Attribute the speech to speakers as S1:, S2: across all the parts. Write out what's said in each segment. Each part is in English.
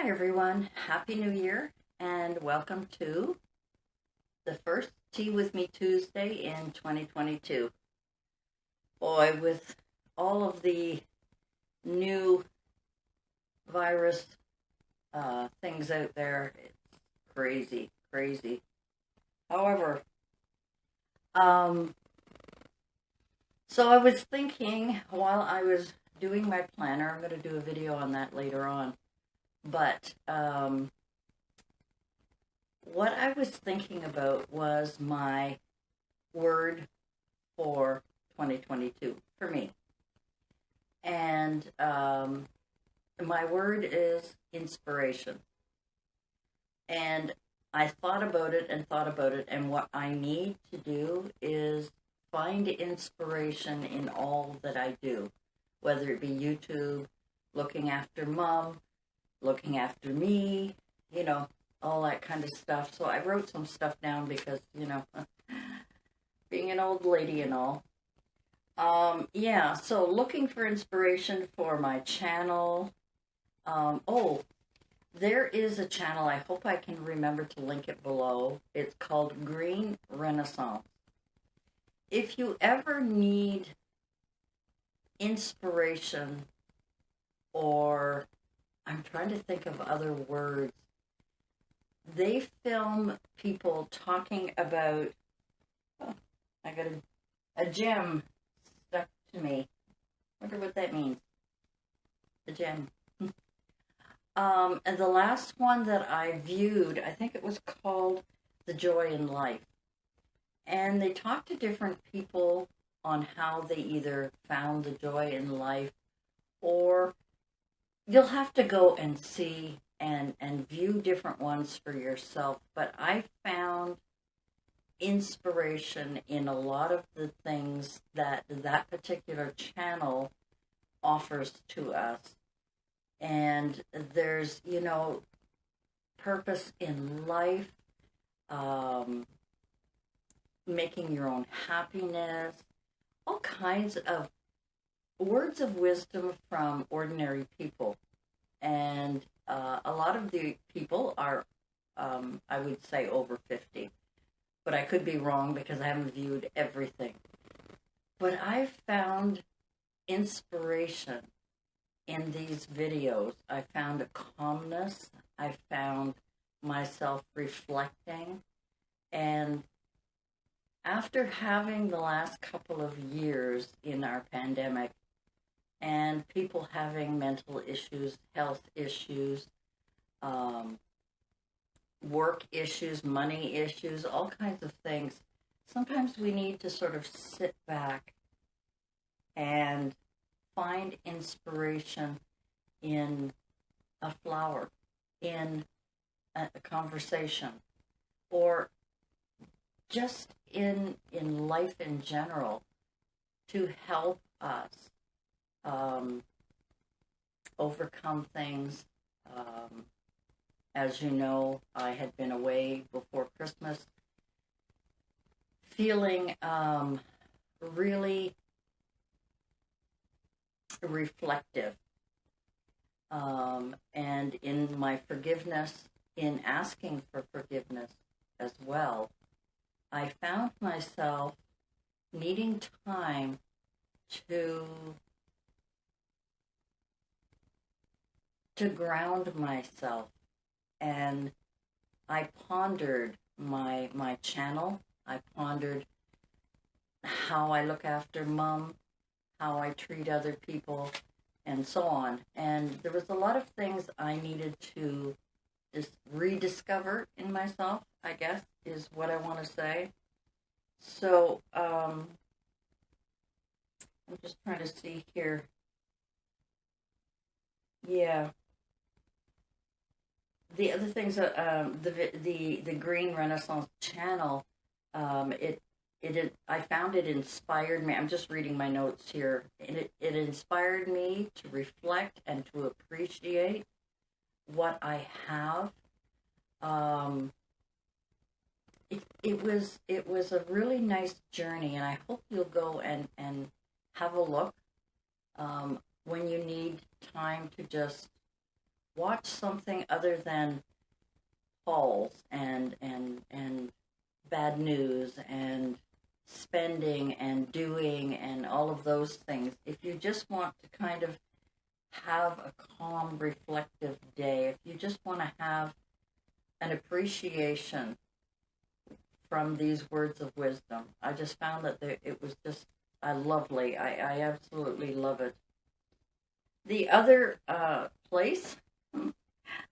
S1: Hi everyone, Happy New Year and welcome to the first Tea With Me Tuesday in 2022. Boy, with all of the new virus things out there, it's crazy. However, so I was thinking while I was doing my planner, I'm going to do a video on that later on. But what I was thinking about was my word for 2022 for me. And my word is inspiration. And I thought about it, and what I need to do is find inspiration in all that I do, whether it be YouTube, looking after mom, looking after me, all that kind of stuff. So I wrote some stuff down because, being an old lady and all. So looking for inspiration for my channel. There is a channel, I hope I can remember to link it below. It's called Green Renaissance. If you ever need inspiration, or I'm trying to think of other words. They film people talking about, I got a gem stuck to me. Wonder what that means. The gem. And the last one that I viewed, I think it was called The Joy in Life. And they talked to different people on how they either found the joy in life, or you'll have to go and see and view different ones for yourself. But I found inspiration in a lot of the things that particular channel offers to us. And there's, purpose in life, making your own happiness, all kinds of words of wisdom from ordinary people. And a lot of the people are, I would say, over 50. But I could be wrong because I haven't viewed everything. But I found inspiration in these videos. I found a calmness. I found myself reflecting. And after having the last couple of years in our pandemic, and people having mental issues, health issues, work issues, money issues, all kinds of things, sometimes we need to sort of sit back and find inspiration in a flower, in a conversation, or just in life in general, to help us overcome things. As you know, I had been away before Christmas, feeling really reflective. And in my forgiveness, in asking for forgiveness as well, I found myself needing time to ground myself. And I pondered my channel. I pondered how I look after mom, how I treat other people, and so on. And there was a lot of things I needed to just rediscover in myself, I guess, is what I want to say. So, I'm just trying to see here. Yeah. The other things, the Green Renaissance channel, I found it inspired me. I'm just reading my notes here. It inspired me to reflect and to appreciate what I have. It was a really nice journey, and I hope you'll go and have a look when you need time to just watch something other than hauls and bad news and spending and doing and all of those things. If you just want to kind of have a calm, reflective day, if you just want to have an appreciation from these words of wisdom, I just found that it was just lovely. I absolutely love it. The other place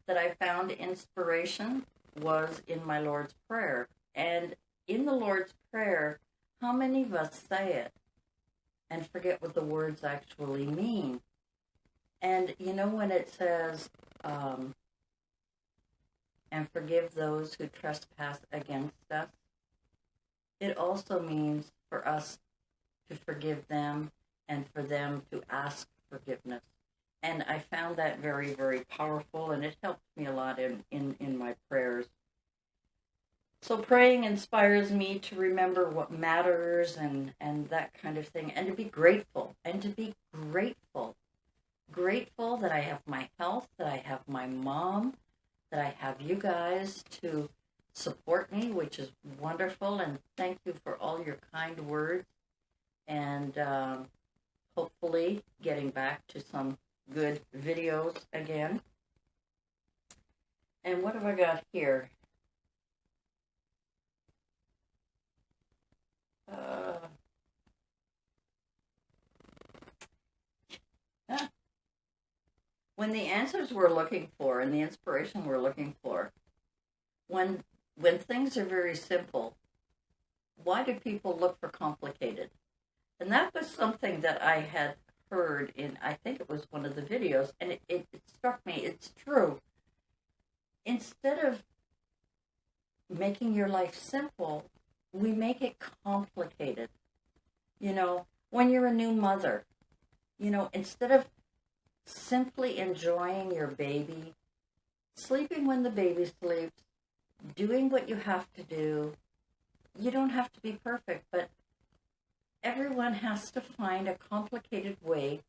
S1: that I found inspiration was in my Lord's Prayer. And in the Lord's Prayer, how many of us say it and forget what the words actually mean? And you know when it says, and forgive those who trespass against us, it also means for us to forgive them and for them to ask forgiveness. And I found that very, very powerful, and it helped me a lot in my prayers. So praying inspires me to remember what matters and that kind of thing, and to be grateful, Grateful that I have my health, that I have my mom, that I have you guys to support me, which is wonderful, and thank you for all your kind words, and hopefully getting back to some good videos again. And what have I got here? When the answers we're looking for and the inspiration we're looking for, when things are very simple, why do people look for complicated? And that was something that I had heard in, I think it was one of the videos, and it struck me. It's true. Instead of making your life simple, we make it complicated. You know, when you're a new mother, you know, instead of simply enjoying your baby, sleeping when the baby sleeps, doing what you have to do, you don't have to be perfect, but everyone has to find a complicated way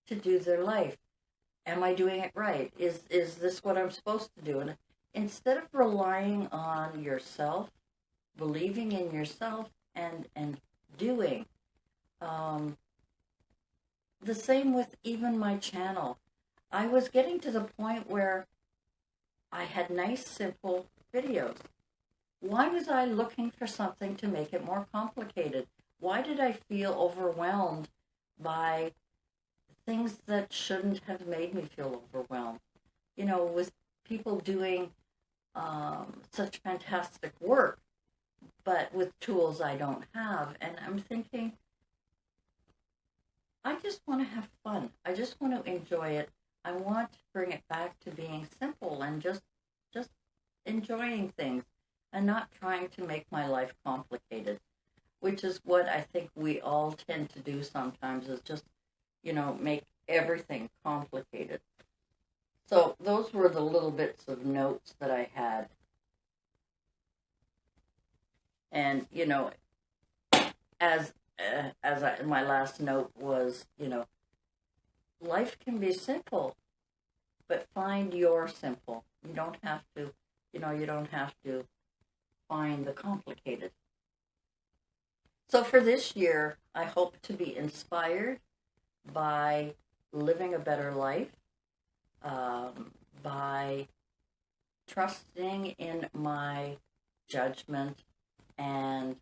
S1: to do their life. Am I doing it right? Is this what I'm supposed to do? And instead of relying on yourself, believing in yourself, and doing, the same with even my channel. I was getting to the point where I had nice, simple videos. Why was I looking for something to make it more complicated? Why did I feel overwhelmed by things that shouldn't have made me feel overwhelmed? You know, with people doing such fantastic work, but with tools I don't have. And I'm thinking, I just want to have fun. I just want to enjoy it. I want to bring it back to being simple and just enjoying things and not trying to make my life complicated, which is what I think we all tend to do sometimes, is just, you know, make everything complicated. So those were the little bits of notes that I had. And, you know, my last note was, you know, life can be simple, but find your simple. You don't have to, you don't have to find the complicated. So for this year, I hope to be inspired by living a better life, by trusting in my judgment and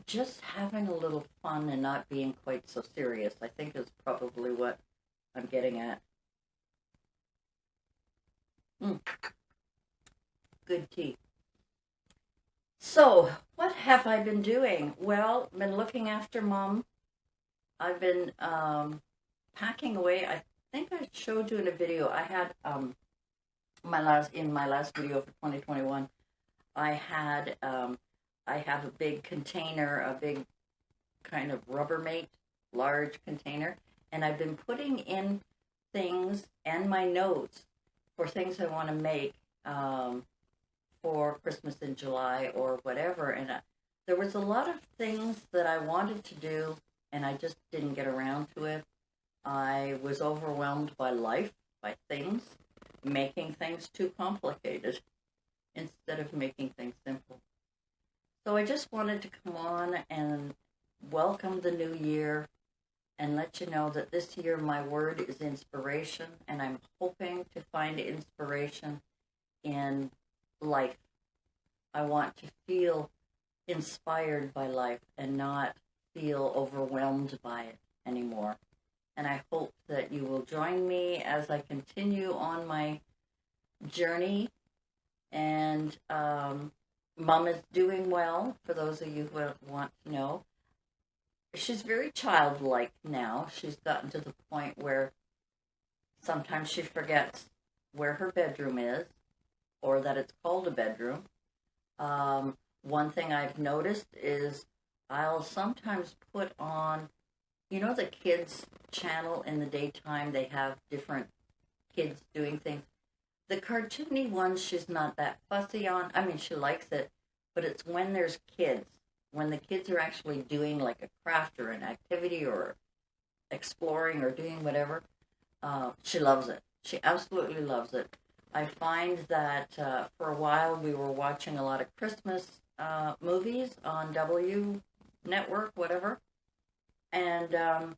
S1: just having a little fun and not being quite so serious, I think, is probably what I'm getting at. Good tea. So, what have I been doing? Well, been looking after Mom. I've been packing away. I think I showed you in a video. I had my last video for 2021. I have a big container, a big kind of Rubbermaid, large container, and I've been putting in things and my notes for things I want to make for Christmas in July or whatever. And there was a lot of things that I wanted to do, and I just didn't get around to it. I was overwhelmed by life, by things. making things too complicated instead of making things simple. So I just wanted to come on and welcome the new year and let you know that this year my word is inspiration, and I'm hoping to find inspiration in life. I want to feel inspired by life and not feel overwhelmed by it anymore. And I hope that you will join me as I continue on my journey. And Mom is doing well, for those of you who want to know. She's very childlike now. She's gotten to the point where sometimes she forgets where her bedroom is, or that it's called a bedroom. One thing I've noticed is I'll sometimes put on, the kids channel in the daytime. They have different kids doing things. The cartoony ones, she's not that fussy on. I mean, she likes it, but it's when there's kids. When the kids are actually doing like a craft or an activity or exploring or doing whatever, she loves it. She absolutely loves it. I find that for a while we were watching a lot of Christmas movies on W Network, whatever, and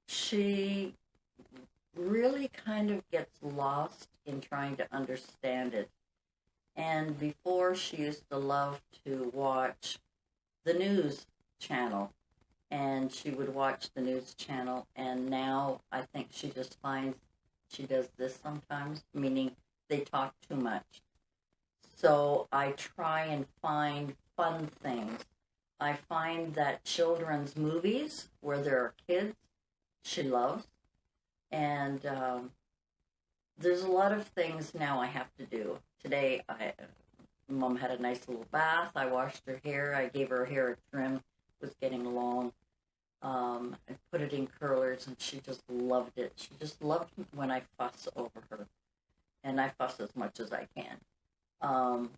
S1: she really kind of gets lost in trying to understand it. And before, she used to love to watch the news channel, and she would watch the news channel, and now I think she just finds she does this sometimes, meaning they talk too much. So I try and find fun things. I find that children's movies where there are kids, she loves. And there's a lot of things now I have to do. Today, Mom had a nice little bath. I washed her hair. I gave her hair a trim. It was getting long. I put it in curlers, and she just loved it. She just loved when I fuss over her. And I fuss as much as I can.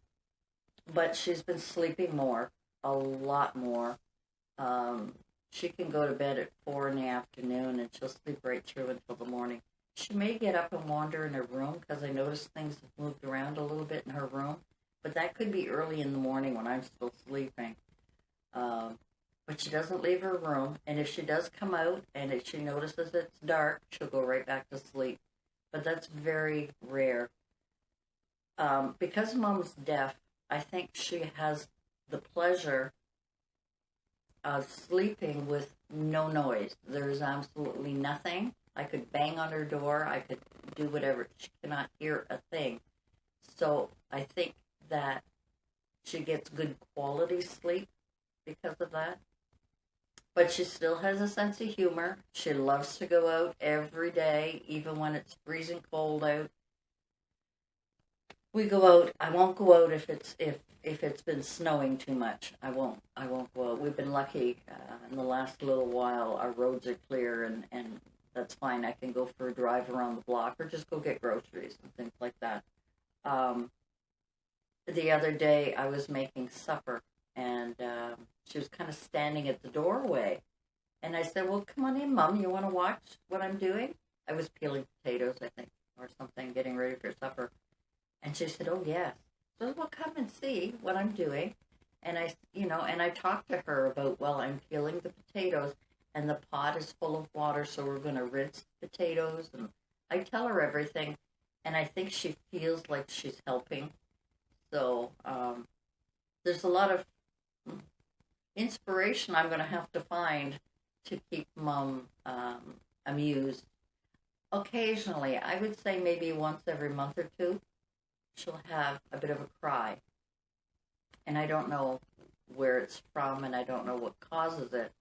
S1: But she's been sleeping more, a lot more. She can go to bed at 4 in the afternoon, and she'll sleep right through until the morning. She may get up and wander in her room, because I noticed things have moved around a little bit in her room. But that could be early in the morning when I'm still sleeping. But she doesn't leave her room. And if she does come out and if she notices it's dark, she'll go right back to sleep. But that's very rare. Because Mom's deaf, I think she has the pleasure of sleeping with no noise. There's absolutely nothing. I could bang on her door. I could do whatever. She cannot hear a thing. So I think that she gets good quality sleep because of that. But she still has a sense of humor. She loves to go out every day, even when it's freezing cold out. We go out. I won't go out if it's been snowing too much. I won't go out. We've been lucky in the last little while. Our roads are clear, and that's fine. I can go for a drive around the block or just go get groceries and things like that. The other day, I was making supper, and she was kind of standing at the doorway. And I said, well, come on in, Mom. You want to watch what I'm doing? I was peeling potatoes, I think, or something, getting ready for supper. And she said, oh, yes. So, well, come and see what I'm doing. And I talked to her about, well, I'm peeling the potatoes, and the pot is full of water, so we're going to rinse the potatoes. And I tell her everything, and I think she feels like she's helping. So there's a lot of inspiration I'm going to have to find to keep Mom amused. Occasionally, I would say maybe once every month or two, she'll have a bit of a cry. And I don't know where it's from, and I don't know what causes it.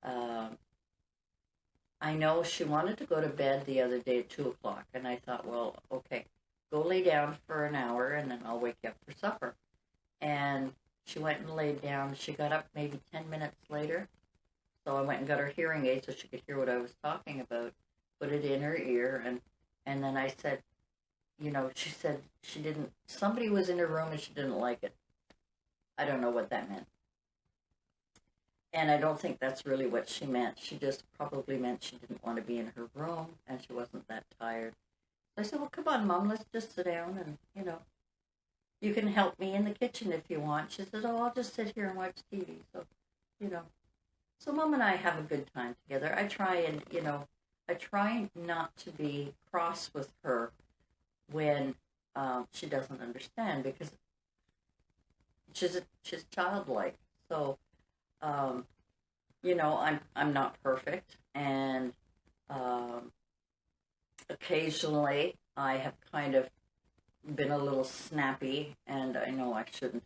S1: I know she wanted to go to bed the other day at 2 o'clock, and I thought, well, okay, go lay down for an hour, and then I'll wake you up for supper. And she went and laid down. She got up maybe 10 minutes later, so I went and got her hearing aid so she could hear what I was talking about, put it in her ear, and then I said, she said somebody was in her room and she didn't like it. I don't know what that meant. And I don't think that's really what she meant. She just probably meant she didn't want to be in her room, and she wasn't that tired. I said, well, come on, Mom, let's just sit down and, you can help me in the kitchen if you want. She said, oh, I'll just sit here and watch TV. So, you know, so Mom and I have a good time together. I try not to be cross with her when she doesn't understand, because she's childlike. So, I'm not perfect, and occasionally I have kind of been a little snappy, and I know I shouldn't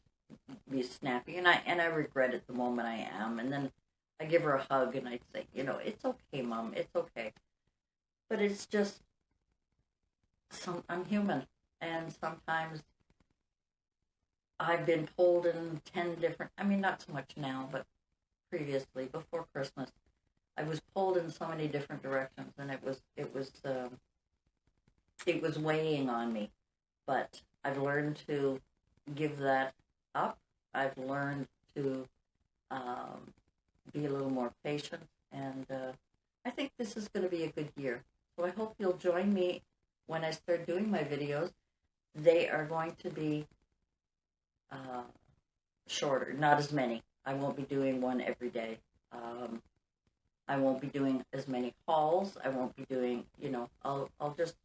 S1: be snappy, and I regret it the moment I am, and then I give her a hug and I say, it's okay, Mom, it's okay. But it's just I'm human, and sometimes I've been pulled in 10 different, I mean, not so much now, but previously, before Christmas, I was pulled in so many different directions, and it was weighing on me. But I've learned to give that up. I've learned to be a little more patient, and I think this is going to be a good year. So I hope you'll join me when I start doing my videos. They are going to be shorter, not as many. I won't be doing one every day. I won't be doing as many hauls. I won't be doing, I'll just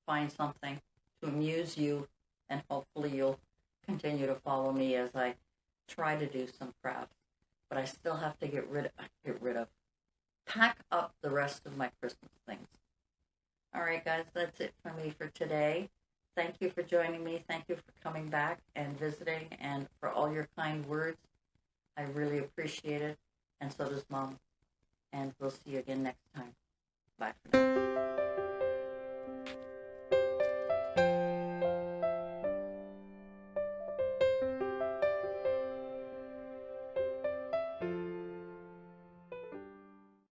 S1: find something to amuse you, and hopefully you'll continue to follow me as I try to do some crafts. But I still have to pack up the rest of my Christmas things. All right, guys, that's it for me for today. Thank you for joining me. Thank you for coming back and visiting, and for all your kind words. I really appreciate it, and so does Mom. And we'll see you again next time. Bye for now.